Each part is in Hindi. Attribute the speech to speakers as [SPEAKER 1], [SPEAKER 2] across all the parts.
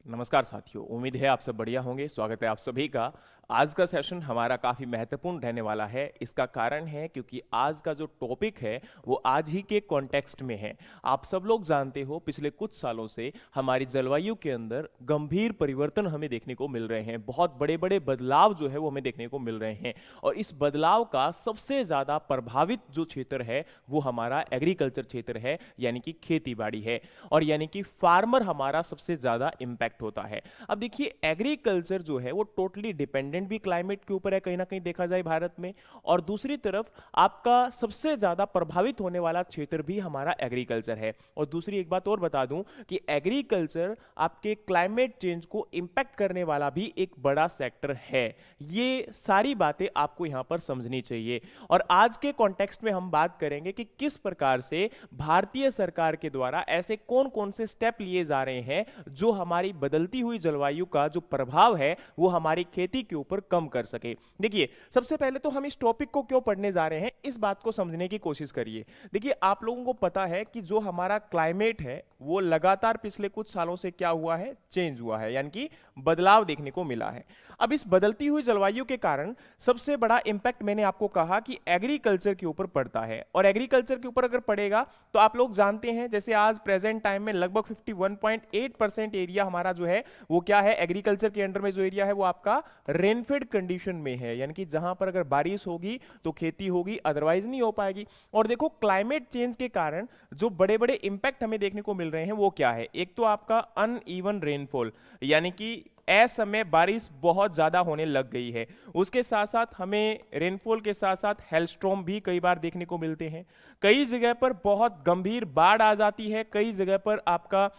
[SPEAKER 1] नमस्कार साथियों, उम्मीद है आप सब बढ़िया होंगे। स्वागत है आप सभी का। आज का सेशन हमारा काफ़ी महत्वपूर्ण रहने वाला है। इसका कारण है क्योंकि आज का जो टॉपिक है वो आज ही के कॉन्टेक्स्ट में है। आप सब लोग जानते हो पिछले कुछ सालों से हमारी जलवायु के अंदर गंभीर परिवर्तन हमें देखने को मिल रहे हैं। बहुत बड़े बड़े बदलाव जो है वो हमें देखने को मिल रहे हैं और इस बदलाव का सबसे ज़्यादा प्रभावित जो क्षेत्र है वो हमारा एग्रीकल्चर क्षेत्र है, यानी कि खेती बाड़ी है और यानी कि फार्मर हमारा सबसे ज़्यादा इम्पैक्ट होता है। अब देखिए, एग्रीकल्चर जो है वो टोटली डिपेंडेंट भी क्लाइमेट के ऊपर है कहीं ना कहीं देखा जाए भारत में, और दूसरी तरफ आपका सबसे ज्यादा प्रभावित होने वाला क्षेत्र भी हमारा एग्रीकल्चर है। और दूसरी एक बात और बता दूं कि एग्रीकल्चर आपके क्लाइमेट चेंज को इंपैक्ट करने वाला भी एक बड़ा सेक्टर है। ये सारी बातें आपको यहां पर समझनी चाहिए और आज के कॉन्टेक्स्ट में हम बात करेंगे कि किस प्रकार से भारतीय सरकार के द्वारा ऐसे कौन कौन से स्टेप लिए जा रहे हैं जो हमारी बदलती हुई जलवायु का जो प्रभाव है वो हमारी खेती के ऊपर कम कर सके। देखिए, सबसे पहले तो हम इस टॉपिक को क्यों पढ़ने जा रहे हैं इस बात को समझने की कोशिश करिए। देखिए, आप लोगों को पता है कि जो हमारा क्लाइमेट है वो लगातार पिछले कुछ सालों से क्या हुआ है, चेंज हुआ है, यानी कि बदलाव देखने को मिला है। अब इस बदलती हुई जलवायु के कारण सबसे बड़ा इंपैक्ट मैंने आपको कहा कि एग्रीकल्चर के ऊपर पड़ता है और एग्रीकल्चर के ऊपर अगर पड़ेगा तो आप लोग जानते हैं जैसे आज प्रेजेंट टाइम में लगभग 51.8% एरिया हमारा जो है वो क्या है, एग्रीकल्चर के अंडर में जो एरिया है वो आपका रेनफेड कंडीशन में है, यानी कि जहां पर अगर बारिश होगी तो खेती होगी, अदरवाइज नहीं हो पाएगी। और देखो, क्लाइमेट चेंज के कारण जो बड़े बड़े इंपैक्ट हमें देखने को मिल रहे हैं वो क्या है। एक तो आपका अनइवन रेनफॉल, यानी कि असमय बारिश बहुत ज्यादा होने लग गई है। उसके साथ साथ हमें रेनफॉल के साथ साथ हेलस्टॉर्म भी कई बार देखने को मिलते हैं। कई जगह पर बहुत गंभीर बाढ़ आ जाती है, कई जगह पर आपका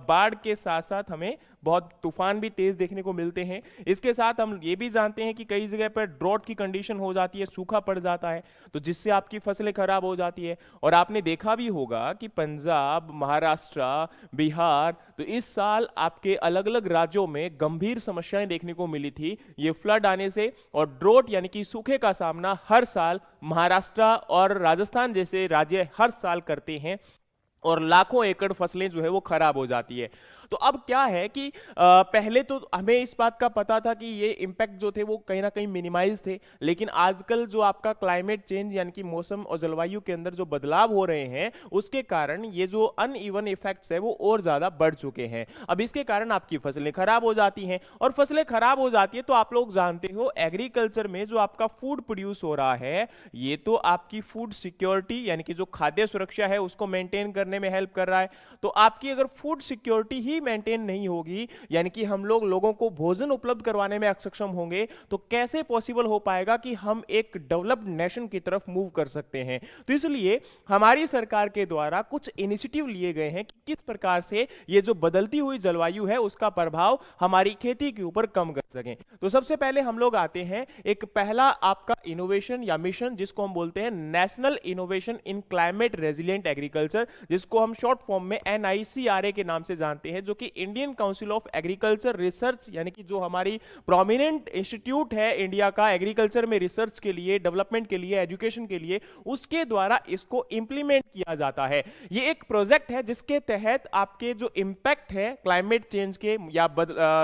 [SPEAKER 1] बाढ़ के साथ साथ हमें बहुत तूफान भी तेज देखने को मिलते हैं। इसके साथ हम ये भी जानते हैं कि कई जगह पर ड्रॉट की कंडीशन हो जाती है, सूखा पड़ जाता है, तो जिससे आपकी फसलें खराब हो जाती है। और आपने देखा भी होगा कि पंजाब, महाराष्ट्र, बिहार, तो इस साल आपके अलग अलग राज्यों में गंभीर समस्याएं देखने को मिली थी ये फ्लड आने से। और ड्रॉट यानी कि सूखे का सामना हर साल महाराष्ट्र और राजस्थान जैसे राज्य हर साल करते हैं और लाखों एकड़ फसलें जो है वो खराब हो जाती है। तो अब क्या है कि पहले तो हमें इस बात का पता था कि ये इंपैक्ट जो थे वो कहीं ना कहीं मिनिमाइज थे, लेकिन आजकल जो आपका क्लाइमेट चेंज यानी कि मौसम और जलवायु के अंदर जो बदलाव हो रहे हैं उसके कारण ये जो अनइवन इफेक्ट्स है वो और ज्यादा बढ़ चुके हैं। अब इसके कारण आपकी फसलें खराब हो जाती हैं और फसलें खराब हो जाती है तो आप लोग जानते हो एग्रीकल्चर में जो आपका फूड प्रोड्यूस हो रहा है ये तो आपकी फूड सिक्योरिटी यानी कि जो खाद्य सुरक्षा है उसको मेंटेन करने में हेल्प कर रहा है। तो आपकी अगर फूड सिक्योरिटी ही मेंटेन नहीं होगी, यानी कि हम लोग लोगों को भोजन उपलब्ध करवाने में अक्षम होंगे, तो कैसे पॉसिबल हो पाएगा कि हम एक डेवलप्ड नेशन की तरफ मूव कर सकते हैं। तो इसलिए हमारी सरकार के द्वारा कुछ इनिशिएटिव लिए गए हैं कि किस प्रकार से ये जो बदलती हुई जलवायु है उसका प्रभाव हमारी खेती के ऊपर कम कर सकें। तो सबसे पहले हम लोग आते हैं एक पहला आपका इनोवेशन या मिशन जिसको हम बोलते हैं national innovation in climate resilient agriculture, जिसको हम शॉर्ट फॉर्म में NICRA के नाम से जानते हैं, जो कि Indian council of agriculture research यानी कि जो हमारी प्रोमिनेंट इंस्टीट्यूट है इंडिया का एग्रीकल्चर में रिसर्च के लिए, डेवलपमेंट के लिए, एजुकेशन के लिए, उसके द्वारा इसको इंप्लीमेंट किया जाता है। ये एक प्रोजेक्ट है जिसके तहत आपके जो इंपैक्ट है क्लाइमेट चेंज के या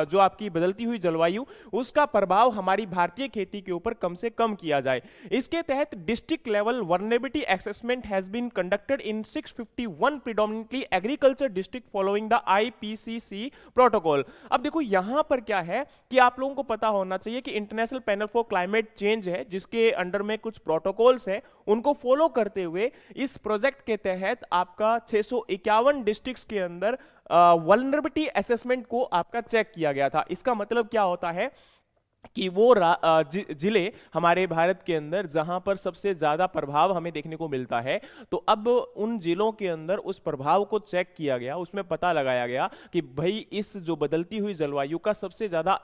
[SPEAKER 1] जो आपकी बदलती हुई जलवायु उसका प्रभाव हमारी भारतीय खेती के ऊपर कम से कम किया जाए। इसके तहत district level vulnerability assessment has been conducted in 651 predominantly agriculture district following the IPCC protocol. अब देखो यहां पर क्या है कि आप लोगों को पता होना चाहिए कि international panel for climate change है जिसके अंडर में कुछ प्रोटोकॉल्स है, उनको फॉलो करते हुए इस प्रोजेक्ट के तहत आपका 651 डिस्ट्रिक्ट्स के अंदर वल्नरेबिलिटी असेसमेंट को आपका चेक किया गया था। इसका मतलब क्या होता है कि वो जिले हमारे भारत के अंदर जहां पर सबसे ज्यादा प्रभाव हमें देखने को मिलता है, तो अब उन जिलों के अंदर उस प्रभाव को चेक किया गया, उसमें पता लगाया गया कि भाई इस जो बदलती हुई जलवायु का सबसे ज्यादा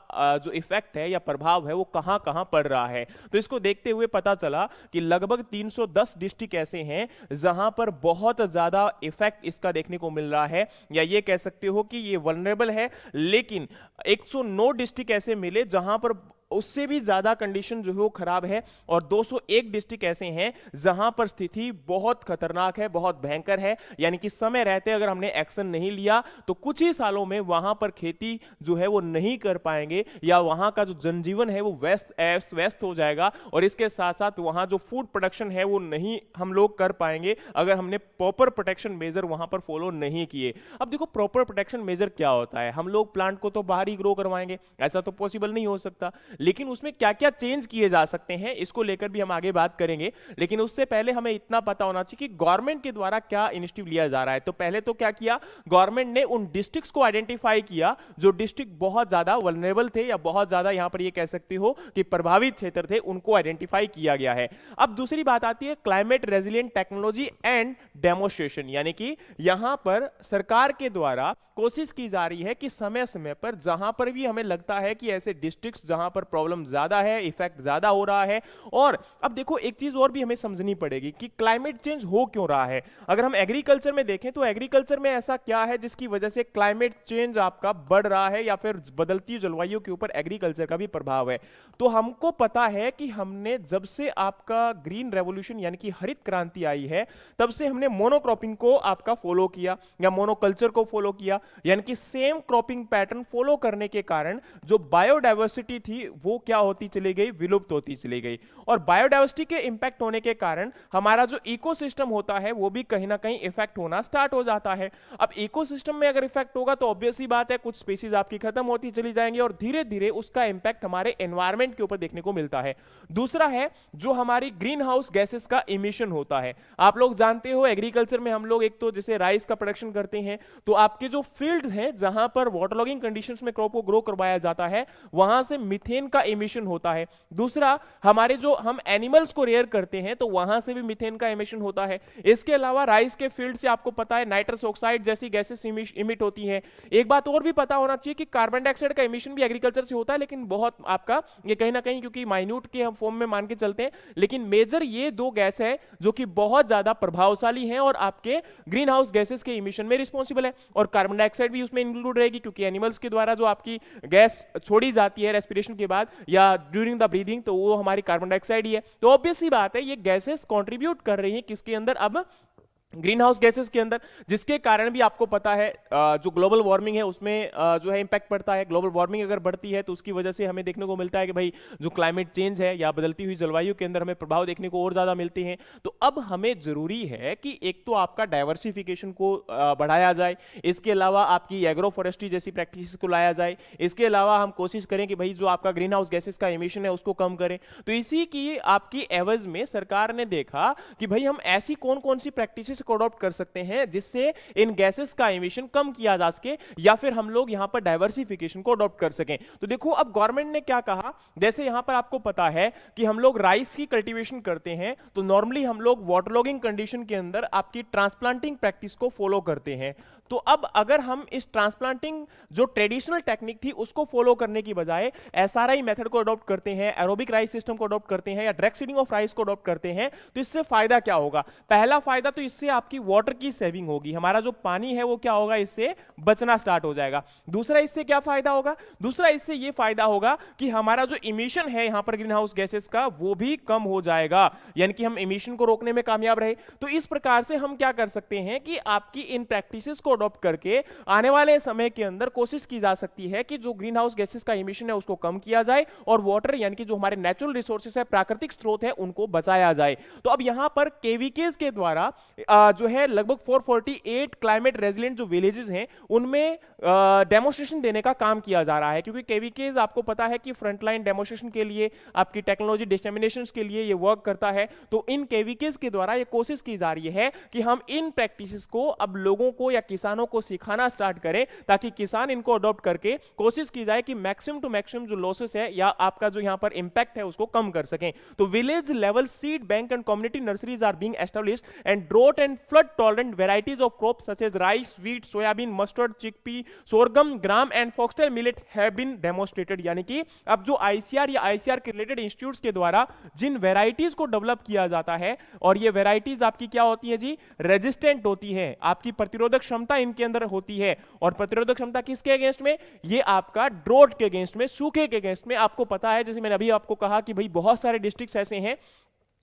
[SPEAKER 1] जो इफेक्ट है या प्रभाव है वो कहां कहां पड़ रहा है। तो इसको देखते हुए पता चला कि लगभग 310 डिस्ट्रिक्ट ऐसे हैं जहां पर बहुत ज्यादा इफेक्ट इसका देखने को मिल रहा है, या ये कह सकते हो कि ये वल्नरेबल है। लेकिन 109 डिस्ट्रिक्ट ऐसे मिले जहां पर उससे भी ज्यादा कंडीशन जो है वो खराब है, और 201 डिस्ट्रिक्ट ऐसे हैं जहां पर स्थिति बहुत खतरनाक है, बहुत भयंकर है। यानी कि समय रहते अगर हमने एक्शन नहीं लिया तो कुछ ही सालों में वहां पर खेती जो है वो नहीं कर पाएंगे, या वहां का जो जनजीवन है वो व्यस्त हो जाएगा, और इसके साथ साथ वहां जो फूड प्रोडक्शन है वो नहीं हम लोग कर पाएंगे अगर हमने प्रॉपर प्रोटेक्शन मेजर वहां पर फॉलो नहीं किए। अब देखो प्रॉपर प्रोटेक्शन मेजर क्या होता है, हम लोग प्लांट को तो बाहर ही ग्रो करवाएंगे, ऐसा तो पॉसिबल नहीं हो सकता, लेकिन उसमें क्या क्या चेंज किए जा सकते हैं इसको लेकर भी हम आगे बात करेंगे। लेकिन उससे पहले हमें इतना पता होना चाहिए कि गवर्नमेंट के द्वारा क्या इनिशिएटिव लिया जा रहा है। तो पहले तो क्या किया गवर्नमेंट ने, उन डिस्ट्रिक्ट्स को आइडेंटिफाई किया जो डिस्ट्रिक्ट बहुत ज्यादा वल्नरेबल थे, या बहुत ज्यादा यहां पर ये कह सकते हो कि प्रभावित क्षेत्र थे, उनको आइडेंटिफाई किया गया है। अब दूसरी बात आती है climate resilient technology and demonstration, यानी कि यहां पर सरकार के द्वारा कोशिश की जा रही है कि समय समय पर जहां पर भी हमें लगता है कि ऐसे डिस्ट्रिक्ट्स जहां पर प्रॉब्लम ज्यादा है, इफेक्ट ज्यादा हो रहा है। और अब देखो एक चीज और भी हमें समझनी पड़ेगी कि क्लाइमेट चेंज हो क्यों रहा है। अगर हम एग्रीकल्चर में देखें तो एग्रीकल्चर में ऐसा क्या है जिसकी वजह से क्लाइमेट चेंज आपका बढ़ रहा है, या फिर बदलती जलवायु के ऊपर एग्रीकल्चर का भी प्रभाव है। तो हमको पता है कि हमने जब से आपका ग्रीन रेवोल्यूशन यानी कि हरित क्रांति आई है, तब से हमने मोनोक्रॉपिंग को आपका फॉलो किया या मोनोकल्चर को फॉलो किया, यानी कि सेम क्रॉपिंग पैटर्न फॉलो करने के कारण जो बायोडायवर्सिटी थी वो क्या होती चली गई, विलुप्त होती चली गई। और बायोडायवर्सिटी के इंपैक्ट होने के कारण हमारा जो इकोसिस्टम होता है वो भी कहीं ना कहीं इफेक्ट होना स्टार्ट हो जाता है। अब इकोसिस्टम में अगर इफेक्ट होगा तो ऑब्वियस ही बात है कुछ स्पीसीज आपकी खत्म होती चली जाएंगी, और धीरे धीरे उसका इंपैक्ट हमारे एनवायरमेंट के ऊपर देखने को मिलता है। दूसरा है जो हमारी ग्रीन हाउस गैसेस का इमिशन होता है। आप लोग जानते हो एग्रीकल्चर में हम लोग एक तो जैसे राइस का प्रोडक्शन करते हैं, तो आपके जो फील्ड्स हैं जहां पर वाटरलॉगिंग कंडीशंस में क्रॉप को ग्रो करवाया जाता है वहां से मीथेन का इमिशन होता है। दूसरा हमारे जो हम एनिमल्स को रेयर करते हैं तो वहां से भी मीथेन का इमिशन होता है। इसके अलावा राइस के फील्ड से आपको पता है नाइट्रस ऑक्साइड जैसी गैसेस इमिट होती हैं। एक बात और भी पता होना चाहिए कि कार्बन डाइऑक्साइड का इमिशन भी एग्रीकल्चर से होता है, लेकिन बहुत आपका ये कहीं ना कहीं क्योंकि माइन्यूट के हम फॉर्म में मान के चलते हैं, लेकिन मेजर ये दो गैस है जो कि बहुत ज्यादा प्रभावशाली हैं और आपके ग्रीन हाउस गैसेस के इमिशन में रिस्पॉन्सिबल है। और कार्बन डाइऑक्साइड भी उसमें इंक्लूड रहेगी क्योंकि एनिमल्स के द्वारा जो आपकी गैस छोड़ी जाती है रेस्पिरेशन के बाद या ड्यूरिंग द ब्रीदिंग, तो वो हमारी कार्बन डाइऑक्साइड ही है। तो ऑब्वियस सी बात है ये गैसेस कंट्रीब्यूट कर रही हैं किसके अंदर, अब ग्रीन हाउस गैसेस के अंदर, जिसके कारण भी आपको पता है जो ग्लोबल वार्मिंग है उसमें जो है इंपैक्ट पड़ता है। ग्लोबल वार्मिंग अगर बढ़ती है तो उसकी वजह से हमें देखने को मिलता है कि भाई जो क्लाइमेट चेंज है या बदलती हुई जलवायु के अंदर हमें प्रभाव देखने को और ज्यादा मिलते हैं। तो अब हमें जरूरी है कि एक तो आपका डाइवर्सिफिकेशन को बढ़ाया जाए, इसके अलावा आपकी एग्रो फॉरेस्ट्री जैसी प्रैक्टिस को लाया जाए, इसके अलावा हम कोशिश करें कि भाई जो आपका ग्रीन हाउस गैसेस का इमिशन है उसको कम करें। तो इसी की आपकी एवज में सरकार ने देखा कि भाई हम ऐसी कौन कौन सी प्रैक्टिस को अडॉप्ट कर सकते हैं जिससे इन गैसेस का इमिशन कम किया जा सके, या फिर हम लोग यहां पर डाइवर्सिफिकेशन को अडॉप्ट कर सकें। तो देखो अब गवर्नमेंट ने क्या कहा, जैसे यहां पर आपको पता है कि हम लोग राइस की कल्टीवेशन करते हैं तो नॉर्मली हम लोग वाटरलॉगिंग कंडीशन के अंदर आपकी ट्रांसप्लांटिंग प्रैक्टिस को फॉलो करते हैं। तो अब अगर हम इस ट्रांसप्लांटिंग जो ट्रेडिशनल टेक्निक थी उसको फॉलो करने की बजाय एसआरआई मेथड को अडॉप्ट करते हैं, एरोबिक राइस सिस्टम को अडॉप्ट करते हैं या डायरेक्ट सीडिंग ऑफ राइस को अडॉप्ट करते हैं, तो इससे फायदा क्या होगा? पहला फायदा तो इससे आपकी वाटर की सेविंग होगी, हमारा जो पानी है वो क्या होगा, इससे बचना स्टार्ट हो जाएगा। दूसरा इससे क्या फायदा होगा? दूसरा इससे ये फायदा होगा कि हमारा जो इमिशन है यहां पर ग्रीन हाउस गैसेस का वो भी कम हो जाएगा, यानी कि हम इमिशन को रोकने में कामयाब रहे। तो इस प्रकार से हम क्या कर सकते हैं कि आपकी इन प्रैक्टिसेस को अडॉप्ट करके आने वाले समय के अंदर कोशिश की जा सकती है कि जो ग्रीन हाउस गैसेस का इमिशन है उसको कम किया जाए और वाटर यानी कि जो हमारे नेचुरल रिसोर्सेस है, प्राकृतिक स्रोत है, उनको बचाया जाए। तो अब यहां पर केवीकेस के द्वारा जो है लगभग 448 क्लाइमेट रेजिलिएंट जो विलेजेस हैं उनमें डेमोन्स्ट्रेशन देने का काम किया जा रहा है, क्योंकि केवीकेस आपको पता है कि फ्रंटलाइन डेमोन्स्ट्रेशन के लिए, आपकी टेक्नोलॉजी डिस्ट्रीमिनेशन के लिए ये वर्क करता है। तो इन केवीकेस के द्वारा ये कोशिश की जा रही है कि हम इन प्रैक्टिसेस को अब लोगों को या किसानों को सिखाना स्टार्ट करें, ताकि किसान इनको अडॉप्ट करके कोशिश की जाए कि मैक्सिमम टू मैक्सिमम जो लॉसेस है या आपका जो यहां पर इंपैक्ट है उसको कम कर सकें। तो village level seed bank and community nurseries are being established and drought and flood tolerant varieties of crops such as rice, wheat, soybean, mustard, chickpea, sorghum, gram and foxtail millet have been demonstrated, यानी कि अब जो आईसीआर या आईसीआर के रिलेटेड इंस्टीट्यूट्स के द्वारा जिन वेराइटीज को डेवलप किया जाता है, और ये वेराइटीज आपकी क्या होती है जी, रेजिस्टेंट होती है, आपकी प्रतिरोधक क्षमता इनके अंदर होती है। और प्रतिरोधक क्षमता किसके अगेंस्ट में, ये आपका ड्रोट के अगेंस्ट में, सूखे के अगेंस्ट में। आपको पता है, जैसे मैंने अभी आपको कहा कि भाई बहुत सारे डिस्ट्रिक्ट्स ऐसे हैं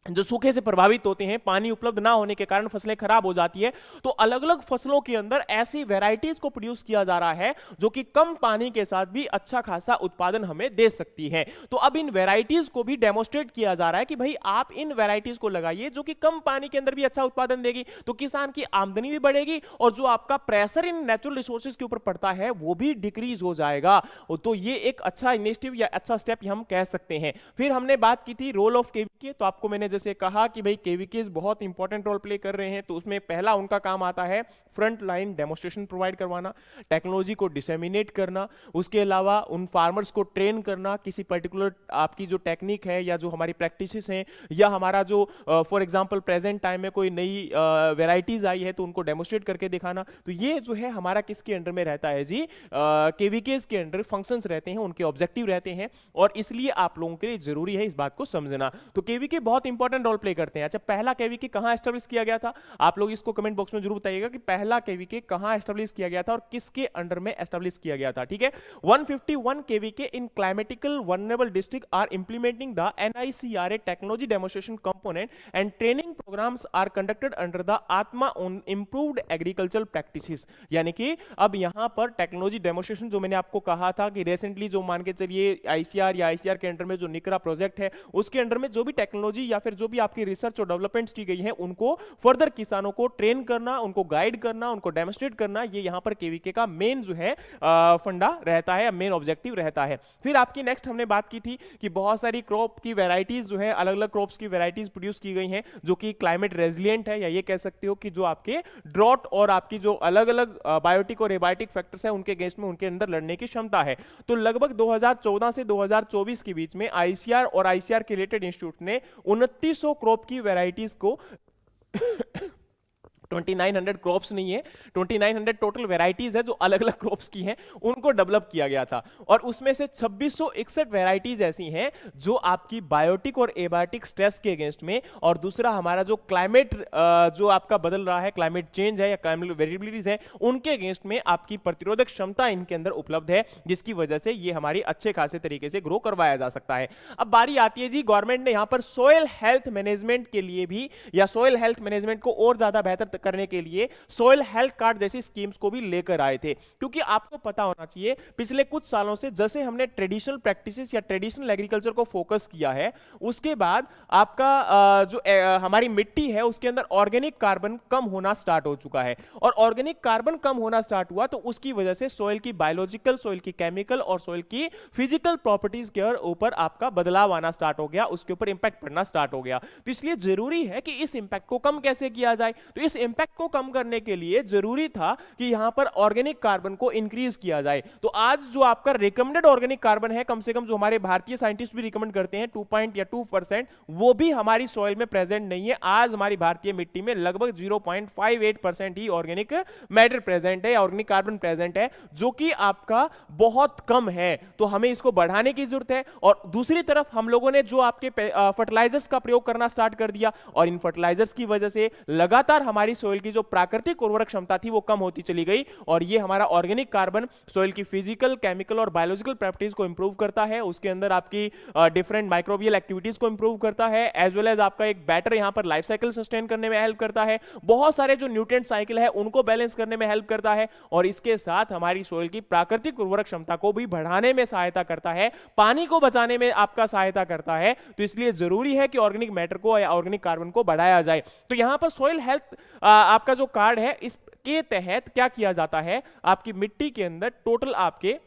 [SPEAKER 1] जो सूखे से प्रभावित होते हैं, पानी उपलब्ध ना होने के कारण फसलें खराब हो जाती है। तो अलग अलग फसलों के अंदर ऐसी वैरायटीज को प्रोड्यूस किया जा रहा है जो कि कम पानी के साथ भी अच्छा खासा उत्पादन हमें दे सकती है। तो अब इन वैरायटीज को भी डेमोस्ट्रेट किया जा रहा है कि भाई आप इन वैरायटीज को लगाइए जो कि कम पानी के अंदर भी अच्छा उत्पादन देगी, तो किसान की आमदनी भी बढ़ेगी और जो आपका प्रेशर इन नेचुरल रिसोर्सेज के ऊपर पड़ता है वो भी डिक्रीज हो जाएगा। तो ये एक अच्छा इनिशिएटिव या अच्छा स्टेप हम कह सकते हैं। फिर हमने बात की थी रोल ऑफ केवीके, तो आपको मैंने जैसे कहा कि भाई केवीकेस बहुत इंपॉर्टेंट रोल प्ले कर रहे हैं, तो उसमें पहला उनका काम आता है फ्रंट लाइन डेमोस्ट्रेशन प्रोवाइड करवाना, टेक्नोलॉजी को डिसेमिनेट करना, उसके अलावा उन फार्मर्स को ट्रेन करना, किसी पर्टिकुलर आपकी जो टेक्निक है या जो हमारी प्रैक्टिसेस हैं या हमारा जो फॉर एग्जांपल प्रेजेंट टाइम में कोई नई वेराइटीज आई है तो उनको डेमोस्ट्रेट करके दिखाना। तो ये जो है हमारा किसके अंडर में रहता है जी, केवीकेस के अंडर फंक्शंस रहते हैं, उनके ऑब्जेक्टिव रहते हैं, और इसलिए आप लोगों के लिए जरूरी है इस बात को समझना। तो केवीके बहुत इंपॉर्टेंट रोल प्ले करते हैं। अच्छा, पहला केवीके कहां एस्टेब्लिश किया गया था, आप लोग इसको कमेंट बॉक्स में जरूर बताइएगा कि पहला केवीके कहां एस्टेब्लिश किया गया था और किसके अंडर में एस्टेब्लिश किया गया था। ठीक है, 151 KVK in climatically vulnerable district are implementing the NICRA technology demonstration component and training programmes are conducted under the ATMA on improved agricultural practices. यानी कि अब यहां पर टेक्नोलॉजी डेमोस्ट्रेशन जो मैंने आपको कहा था कि रिसेंटली जो मान के चलिए ICR या ICR के अंडर में जो निकरा प्रोजेक्ट है उसके अंडर में जो भी टेक्नोलॉजी या फिर जो भी आपकी रिसर्च और डेवलपमेंट्स की गई है उनको फर्दर किसानों को ट्रेन करना, उनको गाइड करना, उनको डेमोस्ट्रेट करना, ये यहां पर केवीके का मेन जो है फंडा रहता है, मेन ऑब्जेक्टिव रहता है। फिर आपकी नेक्स्ट हमने बात की थी कि बहुत सारी क्रॉप की वैरायटीज जो है, अलग अलग क्रॉप्स की वैरायटीज प्रोड्यूस की गई हैं जो कि क्लाइमेट रेजिलिएंट है, या ये कह सकते हो कि जो आपके ड्रॉट और आपकी जो अलग अलग बायोटिक और एबायोटिक फैक्टर्स है उनके अगेंस्ट में उनके अंदर लड़ने की क्षमता है। तो लगभग 2014 से 2024 के बीच में ICR और ICR के रिलेटेड इंस्टीट्यूट ने 2900 क्रॉप की वैरायटीज को 2900 क्रॉप्स नहीं है, 2900 टोटल वैरायटीज है जो अलग अलग क्रॉप्स की हैं, उनको डेवलप किया गया था। और उसमें से 2661 वैरायटीज ऐसी हैं जो आपकी बायोटिक और एबायोटिक स्ट्रेस के अगेंस्ट में, और दूसरा हमारा जो क्लाइमेट जो आपका बदल रहा है, क्लाइमेट चेंज है या क्लाइमेट वेरिएबिलिटीज है, उनके अगेंस्ट में आपकी प्रतिरोधक क्षमता इनके अंदर उपलब्ध है, जिसकी वजह से ये हमारी अच्छे खासे तरीके से ग्रो करवाया जा सकता है। अब बारी आती है जी, गवर्नमेंट ने यहां पर सोयल हेल्थ मैनेजमेंट के लिए भी, या सोयल हेल्थ मैनेजमेंट को और ज्यादा बेहतर करने के लिए सोयल हेल्थ कार्ड जैसी स्कीम्स को भी लेकर आए थे। क्योंकि आपको पता होना चाहिए पिछले कुछ सालों से जैसे हमने ट्रेडिशनल प्रैक्टिसेस या ट्रेडिशनल एग्रीकल्चर को फोकस किया है, उसके बाद आपका जो हमारी मिट्टी है उसके अंदर ऑर्गेनिक कार्बन कम होना स्टार्ट हो चुका है, और ऑर्गेनिक कार्बन कम होना स्टार्ट हुआ तो उसकी वजह से सोयल की बायोलॉजिकल, सोयल की केमिकल और सोयल की फिजिकल प्रॉपर्टीज के ऊपर आपका बदलाव आना स्टार्ट हो गया, उसके ऊपर इंपैक्ट पड़ना स्टार्ट हो गया। तो इसलिए जरूरी है कि इस इंपैक्ट को कम कैसे किया जाए। तो इस इंपैक्ट को कम करने के लिए जरूरी था कि यहां पर ऑर्गेनिक कार्बन को इंक्रीज किया जाए। तो आज जो आपका रिकमेंडेड ऑर्गेनिक कार्बन है, कम से कम जो हमारे भारतीय साइंटिस्ट भी रिकमेंड करते हैं 2% वो भी हमारी सॉइल में प्रेजेंट नहीं है। आज हमारी भारतीय मिट्टी में लगभग 0.58% ही ऑर्गेनिक मैटर प्रेजेंट है, ऑर्गेनिक कार्बन प्रेजेंट है, जो कि आपका बहुत कम है। तो हमें इसको बढ़ाने की जरूरत है। और दूसरी तरफ हम लोगों ने जो आपके फर्टिलाइजर्स का प्रयोग करना स्टार्ट कर दिया, और इन फर्टिलाइजर्स की वजह से लगातार हमारी सॉइल की जो प्राकृतिक उर्वरक क्षमता थी वो कम होती चली गई, और ये हमारा ऑर्गेनिक कार्बन सॉइल की फिजिकल, केमिकल और बायोलॉजिकल प्रॉपर्टीज को इंप्रूव करता है, उसके अंदर आपकी डिफरेंट माइक्रोबियल एक्टिविटीज को इंप्रूव करता है, एज वेल एज आपका एक बेटर यहां पर लाइफ साइकिल सस्टेन करने में हेल्प करता है, बहुत सारे जो न्यूट्रिएंट साइकिल है उनको बैलेंस करने में हेल्प करता है, और इसके साथ हमारी सॉइल की प्राकृतिक उर्वरक क्षमता को भी बढ़ाने में सहायता करता है, पानी को बचाने में आपका सहायता करता है। तो इसलिए जरूरी है कि ऑर्गेनिक मैटर को या ऑर्गेनिक कार्बन को बढ़ाया जाए। तो यहां पर सॉइल हेल्थ आपका जो कार्ड है इसके तहत क्या किया जाता है, आपकी मिट्टी के अंदर टोटल आपके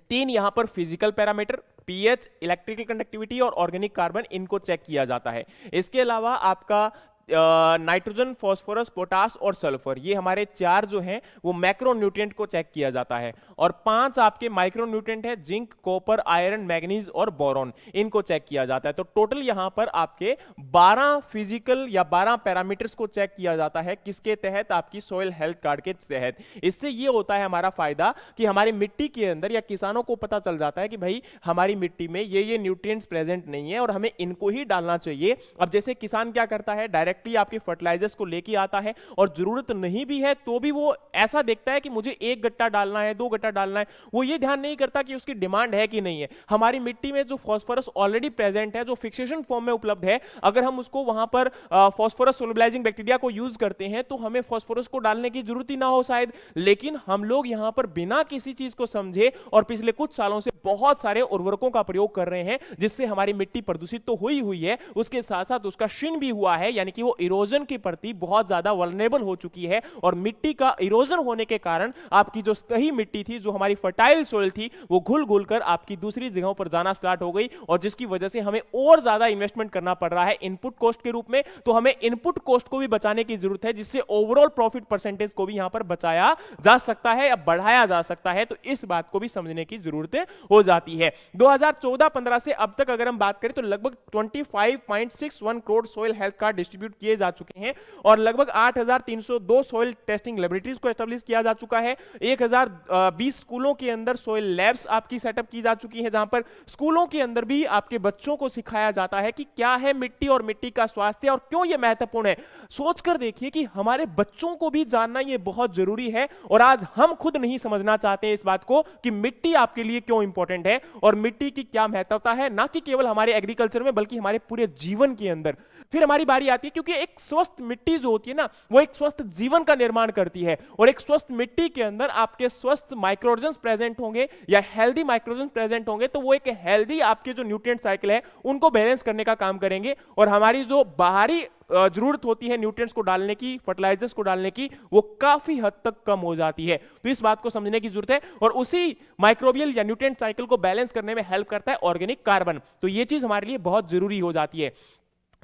[SPEAKER 1] 3 यहां पर physical parameter, pH, electrical conductivity और ऑर्गेनिक कार्बन, इनको चेक किया जाता है। इसके अलावा आपका नाइट्रोजन, फास्फोरस, पोटास और सल्फर, ये हमारे 4 जो हैं वो मैक्रो न्यूट्रिएंट को चेक किया जाता है, और 5 आपके माइक्रो न्यूट्रिएंट है, जिंक, कॉपर, आयरन, मैग्नीज और बोरॉन, इनको चेक किया जाता है। तो टोटल यहां पर आपके 12 फिजिकल या 12 पैरामीटर्स को चेक किया जाता है, किसके तहत? आपकी सॉइल हेल्थ कार्ड के तहत। इससे ये होता है हमारा फायदा कि हमारी मिट्टी के अंदर या किसानों को पता चल जाता है कि भाई हमारी मिट्टी में ये न्यूट्रिएंट्स प्रेजेंट नहीं है और हमें इनको ही डालना चाहिए। अब जैसे किसान क्या करता है, डायरेक्टली आपके फर्टिलाइजर्स को लेके आता है और जरूरत नहीं भी है तो भी वो ऐसा देखता है कि मुझे 1 गट्टा डालना है, 2 गट्टा डालना है, वो ये ध्यान नहीं करता कि उसकी डिमांड है कि नहीं है। हमारी मिट्टी में जो फास्फोरस ऑलरेडी प्रेजेंट है, जो फिक्सेशन फॉर्म में उपलब्ध है, अगर हम उसको वहां पर फास्फोरस सोलुबलाइजिंग बैक्टीरिया को यूज करते हैं तो हमें फास्फोरस को डालने की जरूरत ही ना हो शायद, लेकिन हम लोग यहां पर बिना किसी चीज को समझे और पिछले कुछ सालों से बहुत सारे उर्वरकों का प्रयोग कर रहे हैं, जिससे हमारी मिट्टी प्रदूषित तो हुई है, उसके साथ साथ उसका क्षीण भी हुआ है, यानी कि वो इरोजन के प्रति बहुत ज्यादा वल्नरेबल हो चुकी है। और मिट्टी का इरोजन होने के कारण आपकी जो सही मिट्टी थी, जो हमारी फर्टाइल सोइल थी, वो घुल घुल कर आपकी दूसरी जगहों पर जाना स्टार्ट हो गई, और जिसकी वजह से हमें और ज्यादा इन्वेस्टमेंट करना पड़ रहा है इनपुट कॉस्ट के रूप में। तो हमें इनपुट कॉस्ट को भी बचाने की जरूरत है, जिससे ओवरऑल प्रॉफिट परसेंटेज को भी यहां पर बचाया जा सकता है या बढ़ाया जा सकता है। तो इस बात को भी समझने की जरूरत हो जाती है। 2014-15 से अब तक अगर हम बात करें तो लगभग 25.61 crore soil health card distribute किए जा चुके हैं, और लगभग 8,302 सॉइल टेस्टिंग लेबोरेटरीज को एस्टेब्लिश किया जा चुका है। 1020 स्कूलों के अंदर सॉइल लैब्स आपकी सेटअप की जा चुकी है, जहां पर स्कूलों के अंदर भी आपके बच्चों को सिखाया जाता है कि क्या है मिट्टी और मिट्टी का स्वास्थ्य और क्यों यह महत्वपूर्ण है। सोचकर देखिए कि हमारे बच्चों को भी जानना यह बहुत जरूरी है, और आज हम खुद नहीं समझना चाहते हैं इस बात को कि मिट्टी आपके लिए क्यों इंपॉर्टेंट है और मिट्टी की क्या महत्वता है, ना कि केवल हमारे एग्रीकल्चर में बल्कि हमारे पूरे जीवन के अंदर। फिर हमारी बारी आती है, क्योंकि एक स्वस्थ मिट्टी जो होती है ना, वो एक स्वस्थ जीवन का निर्माण करती है, और एक स्वस्थ मिट्टी के अंदर आपके स्वस्थ माइक्रोऑर्गेनिज्म प्रेजेंट होंगे या हेल्दी माइक्रोऑर्गेनिज्म प्रेजेंट होंगे, तो वो एक हेल्दी आपके जो न्यूट्रिएंट साइकिल है उनको बैलेंस करने का काम करेंगे, और हमारी जो बाहरी जरूरत होती है न्यूट्रिएंट्स को डालने की, फर्टिलाइजर्स को डालने की, वो काफी हद तक कम हो जाती है। तो इस बात को समझने की जरूरत है, और उसी माइक्रोबियल या न्यूट्रिएंट साइकिल को बैलेंस करने में हेल्प करता है ऑर्गेनिक कार्बन। तो ये चीज हमारे लिए बहुत जरूरी हो जाती है।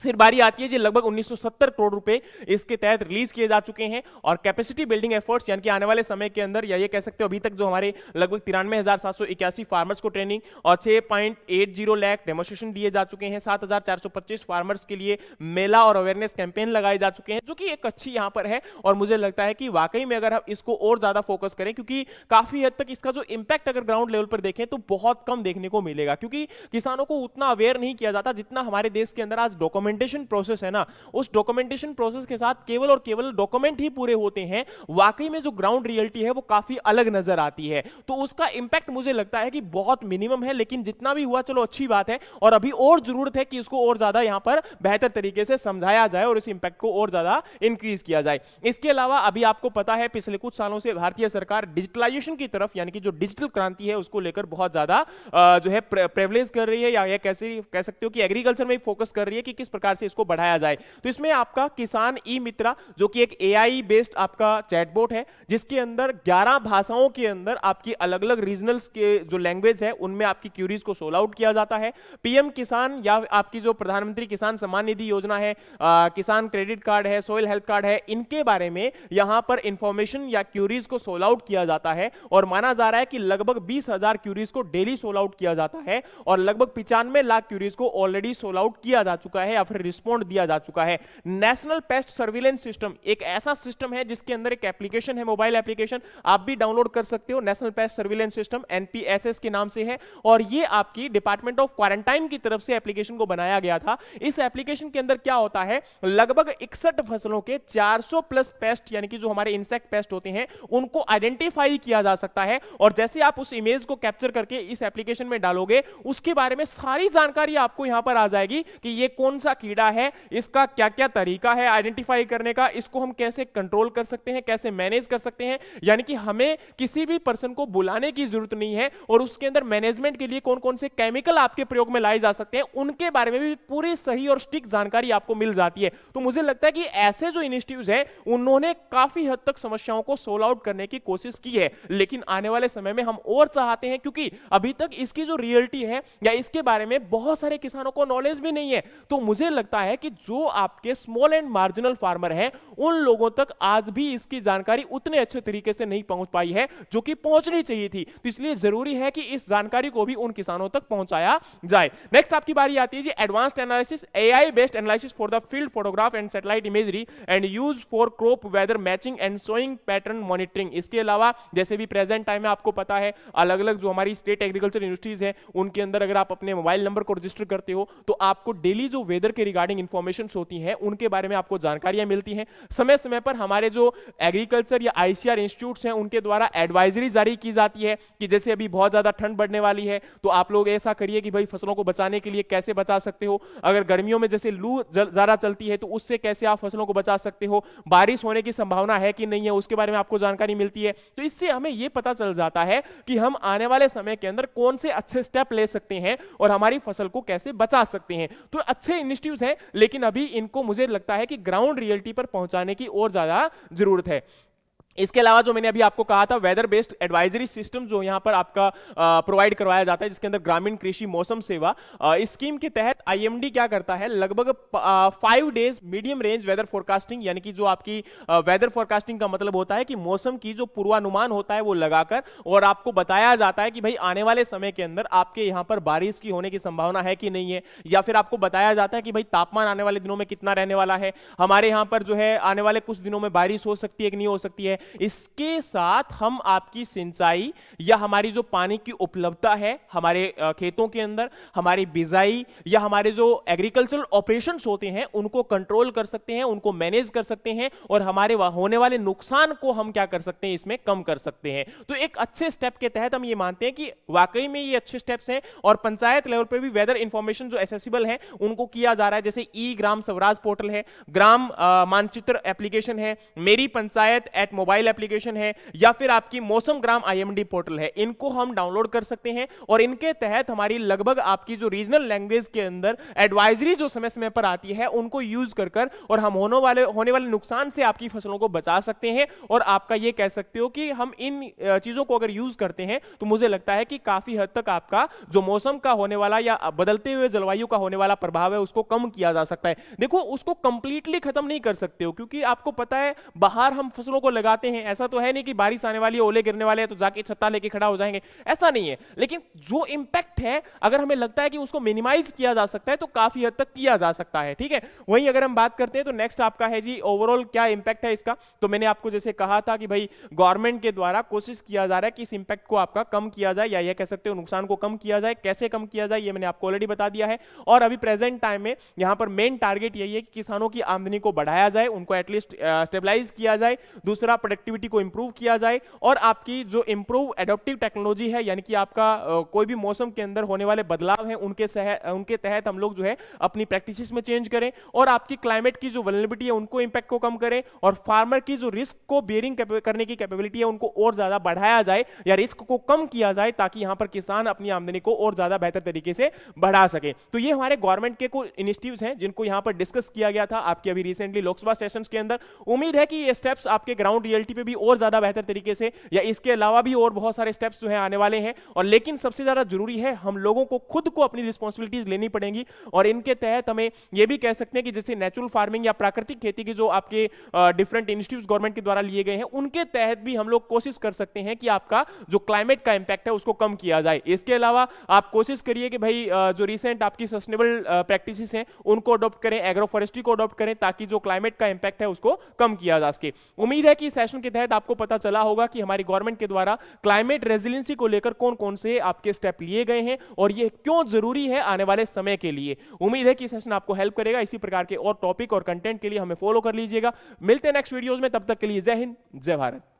[SPEAKER 1] फिर बारी आती है जी, लगभग 1970 करोड़ रुपए इसके तहत रिलीज किए जा चुके हैं, और कैपेसिटी बिल्डिंग एफर्ट्स, यानी कि आने वाले समय के अंदर, या ये कह सकते हो अभी तक जो हमारे लगभग 93,781 फार्मर्स को ट्रेनिंग और 6.80 लाख डेमोस्ट्रेशन दिए जा चुके हैं। 7,425 फार्मर्स के लिए मेला और अवेयरनेस कैंपेन लगाए जा चुके हैं, जो कि एक अच्छी यहां पर है। और मुझे लगता है कि वाकई में अगर हम इसको और ज्यादा फोकस करें, क्योंकि काफी हद तक इसका जो इंपैक्ट अगर ग्राउंड लेवल पर देखें तो बहुत कम देखने को मिलेगा, क्योंकि किसानों को उतना अवेयर नहीं किया जाता जितना हमारे देश के अंदर आज डॉक्यूमेंटेशन प्रोसेस है ना, उस डॉक्यूमेंटेशन प्रोसेस के साथ केवल और केवल डॉक्यूमेंट ही पूरे होते हैं। वाकई में जो ग्राउंड रियलिटी है वो काफी अलग नजर आती है, तो उसका इंपैक्ट मुझे लगता है कि बहुत मिनिमम है, लेकिन जितना भी हुआ चलो अच्छी बात है, और अभी और जरूरत है कि इसको और ज्यादा यहां पर बेहतर तरीके से समझाया जाए और इस इंपैक्ट को और ज्यादा इंक्रीज किया जाए। इसके अलावा अभी आपको पता है पिछले कुछ सालों से भारतीय सरकार डिजिटलाइजेशन की तरफ, यानी कि जो डिजिटल क्रांति है उसको लेकर बहुत ज्यादा जो है प्रिविलेज कर रही है, या ये कैसे कह सकते हो कि एग्रीकल्चर में फोकस कर रही है कि किस प्रकार से इसको बढ़ाया जाए। तो इसमें आपका किसान ई मित्रा, जो कि एक एआई बेस्ड आपका चैटबॉट है, जिसके अंदर 11 भाषाओं के अंदर आपकी अलग अलग रीजनल्स के जो लैंग्वेज है उनमें आपकी क्यूरीज को सोल्व आउट किया जाता है। पीएम किसान या आपकी जो प्रधानमंत्री किसान सम्मान निधि योजना है, किसान क्रेडिट कार्ड है, सॉइल हेल्थ कार्ड है, इनके बारे में यहां पर इंफॉर्मेशन या क्यूरीज को सोल्व आउट किया जाता है, और माना जा रहा है कि लगभग 20,000 क्यूरीज को डेली सोल्व आउट किया जाता है, और लगभग 95 लाख क्यूरीज को ऑलरेडी सोल्व आउट किया जा चुका है या फिर रिस्पॉन्ड दिया जा चुका है। नेशनल पेस्ट सर्विलेंस सिस्टम एक ऐसा सिस्टम है जिसके अंदर एक एप्लीकेशन है, मोबाइल एप्लीकेशन, आप भी डाउनलोड कर सकते हो। National paste surveillance system NPSS के नाम से है, और ये आपकी डिपार्टमेंट ऑफ क्वारंटाइन की तरफ से एप्लीकेशन को बनाया गया था। इस एप्लीकेशन के अंदर क्या होता है, लगभग 61 फसलों के 400 प्लस पेस्ट, यानी कि जो हमारे इंसेक्ट पेस्ट होते हैं, उनको आइडेंटिफाई किया जा सकता है, और जैसे आप उस इमेज को कैप्चर करके इस एप्लीकेशन में डालोगे, उसके बारे में सारी जानकारी आपको यहां पर आ जाएगी कि ये कौन सा कीड़ा है, इसका क्या क्या तरीका है आइडेंटिफाई करने का, इसको हम कैसे कंट्रोल कर सकते हैं, कैसे मैनेज कर सकते हैं। यानी कि हमें किसी भी पर्सन को बुलाने की जरूरत नहीं है, और उसके अंदर मैनेजमेंट के लिए कौन कौन से केमिकल आपके प्रयोग में लाए जा सकते हैं उनके बारे में भी पूरी सही और स्टिक जानकारी आपको मिल जाती है। तो मुझे लगता है कि ऐसे जो इनिशिएटिव्स हैं उन्होंने काफी हद तक समस्याओं को सोल्व आउट करने की कोशिश की है, लेकिन आने वाले समय में हम और चाहते हैं, क्योंकि अभी तक इसकी जो रियलिटी है या इसके बारे में बहुत सारे किसानों को नॉलेज भी नहीं है। तो मुझे मुझे लगता है कि जो आपके स्मॉल एंड मार्जिनल फार्मर हैं उन लोगों तक आज भी इसकी जानकारी उतने अच्छे तरीके से नहीं पहुंच पाई है जो कि पहुंचनी चाहिए थी। तो इसलिए जरूरी है कि इस जानकारी को भी उन किसानों तक पहुंचाया जाए। नेक्स्ट आपकी बारी आती है जी advanced analysis, AI based analysis for the field photograph and satellite imagery and use for crop weather matching and sowing pattern monitoring. इसके अलावा जैसे भी प्रेजेंट टाइम में आपको पता है अलग अलग जो हमारी स्टेट एग्रीकल्चर यूनिवर्सिटीज है उनके अंदर अगर आप अपने मोबाइल नंबर को रजिस्टर करते हो तो आपको डेली जो वेदर के रिगार्डिंग इंफॉर्मेशन होती हैं उनके बारे में आपको जानकारियां मिलती हैं। समय समय पर हमारे जो एग्रीकल्चर या आईसीआर इंस्टीट्यूट्स हैं उनके द्वारा एडवाइजरी जारी की जाती है कि जैसे अभी बहुत ज्यादा ठंड बढ़ने वाली है तो आप लोग ऐसा करिए कि भाई फसलों को बचाने के लिए कैसे बचा सकते हो, अगर गर्मियों में जैसे लू ज्यादा चलती है तो उससे कैसे आप फसलों को बचा सकते हो, बारिश होने की संभावना है कि नहीं है उसके बारे में आपको जानकारी मिलती है। तो इससे हमें यह पता चल जाता है कि हम आने वाले समय के अंदर कौन से अच्छे स्टेप ले सकते हैं और हमारी फसल को कैसे बचा सकते हैं। तो अच्छे इनिशिएटिव्स हैं लेकिन अभी इनको मुझे लगता है कि ग्राउंड रियलिटी पर पहुंचाने की और ज्यादा जरूरत है। इसके अलावा जो मैंने अभी आपको कहा था वेदर बेस्ड एडवाइजरी सिस्टम जो यहां पर आपका प्रोवाइड करवाया जाता है जिसके अंदर ग्रामीण कृषि मौसम सेवा इस स्कीम के तहत आईएमडी क्या करता है, लगभग 5 days medium range weather forecasting, यानी कि जो आपकी वेदर फोरकास्टिंग का मतलब होता है कि मौसम की जो पूर्वानुमान होता है वो लगाकर और आपको बताया जाता है कि भाई आने वाले समय के अंदर आपके यहां पर बारिश की होने की संभावना है कि नहीं है, या फिर आपको बताया जाता है कि भाई तापमान आने वाले दिनों में कितना रहने वाला है, हमारे यहां पर जो है आने वाले कुछ दिनों में बारिश हो सकती है कि नहीं हो सकती है। इसके साथ हम आपकी सिंचाई या हमारी जो पानी की उपलब्धता है हमारे खेतों के अंदर, हमारी बिजाई या हमारे जो एग्रीकल्चरल ऑपरेशंस होते हैं उनको कंट्रोल कर सकते हैं, उनको मैनेज कर सकते हैं और हमारे होने वाले नुकसान को हम क्या कर सकते हैं, इसमें कम कर सकते हैं। तो एक अच्छे स्टेप के तहत हम ये मानते हैं कि वाकई में ये अच्छे स्टेप्स हैं और पंचायत लेवल पे भी वेदर इंफॉर्मेशन जो एसेसिबल है उनको किया जा रहा है। जैसे ई ग्राम स्वराज पोर्टल है, ग्राम मानचित्र एप्लीकेशन है, मेरी पंचायत एट मोबाइल एप्लीकेशन है या फिर आपकी मौसम ग्राम आईएमडी पोर्टल है, इनको हम डाउनलोड कर सकते हैं और इनके तहत हमारी लगभग आपकी जो रीजनल लैंग्वेज के अंदर एडवाइजरी जो समय समय पर आती है उनको यूज कर और हम होने वाले नुकसान से आपकी फसलों को बचा सकते हैं। और आपका ये कह सकते हो कि हम इन चीजों को अगर यूज करते हैं तो मुझे लगता है कि काफी हद तक आपका जो मौसम का होने वाला या बदलते हुए जलवायु का होने वाला प्रभाव है उसको कम किया जा सकता है। देखो उसको कंप्लीटली खत्म नहीं कर सकते हो क्योंकि आपको पता है बाहर हम फसलों को लगाते हैं, ऐसा तो है नहीं कि बारिश आने वाली है, ओले गिरने वाले हैं तो जाके छत्ता लेके खड़ा हो जाएंगे, ऐसा नहीं है। लेकिन जो इंपैक्ट है अगर हमें लगता है कि उसको मिनिमाइज किया जा सकता है तो काफी हद तक किया जा सकता है। ठीक है, वहीं अगर हम बात करते हैं तो नेक्स्ट आपका है जी ओवरऑल क्या इंपैक्ट है इसका। तो मैंने आपको जैसे कहा था कि भाई गवर्नमेंट के द्वारा कोशिश किया जा रहा है कि इस इंपैक्ट को आपका कम किया जाए या ये कह सकते हो नुकसान को कम किया जाए। कैसे कम किया जाए ये मैंने आपको ऑलरेडी बता दिया है। और अभी प्रेजेंट टाइम में यहां पर मेन टारगेट यही है कि किसानों की आमदनी को बढ़ाया जाए, उनको एटलीस्ट स्टेबलाइज किया जाए, दूसरा प्रोडक्टिविटी को इंप्रूव किया जाए और आपकी जो इंप्रूव एडॉप्टिव टेक्नोलॉजी है यानी कि आपका कोई भी मौसम के अंदर होने वाले बदलाव हैं उनके तहत हम लोग जो है अपनी प्रैक्टिसेस में चेंज करें और आपकी क्लाइमेट की जो वल्नरेबिलिटी है उनको इंपैक्ट को कम करें और फार्मर की जो रिस्क को बेयरिंग करने की कैपेबिलिटी है उनको और ज्यादा बढ़ाया जाए या रिस्क को कम किया जाए ताकि यहां पर किसान अपनी आमदनी को और ज्यादा बेहतर तरीके से बढ़ा सके। तो ये हमारे गवर्नमेंट के कुछ इनिशिएटिव्स हैं जिनको यहां पर डिस्कस किया गया था आपके अभी रिसेंटली लोकसभा सेशंस के अंदर। उम्मीद है कि ये स्टेप्स आपके ग्राउंड रियलिटी पे भी और ज्यादा बेहतर तरीके से या इसके अलावा भी और बहुत सारे स्टेप्स जो है आने वाले हैं। और लेकिन सबसे ज्यादा जरूरी है हम लोगों को खुद को अपनी रिस्पांसिबिलिटीज लेनी पड़ेंगी और इनके तहत हमें यह भी कह सकते हैं कि जैसे नेचुरल फार्मिंग या प्राकृतिक खेती की जो आपके डिफरेंट इनिशिएटिव्स गवर्नमेंट के द्वारा लिए गए हैं उनके तहत भी हम लोग कोशिश कर सकते हैं कि आपका जो क्लाइमेट का इंपैक्ट है उसको कम किया जाए। इसके अलावा आप कोशिश करिए कि भाई जो रिसेंट आपकी सस्टेनेबल प्रैक्टिसेस हैं उनको अडॉप्ट करें, एग्रो फॉरेस्ट्री को अडॉप्ट करें ताकि जो क्लाइमेट का इंपैक्ट है उसको कम किया जा सके। उम्मीद है कि इस सेशन के तहत आपको पता चला होगा कि हमारी गवर्नमेंट के द्वारा क्लाइमेट रेजिलियंसी को लेकर कौन कौन से आपके स्टेप लिए गए हैं और ये क्यों जरूरी है आने वाले समय के लिए। उम्मीद है कि सेशन आपको हेल्प करेगा। इसी प्रकार के और टॉपिक और कंटेंट के लिए हमें फॉलो कर लीजिएगा। मिलते हैं नेक्स्ट वीडियोस में, तब तक के लिए जय हिंद, जय भारत।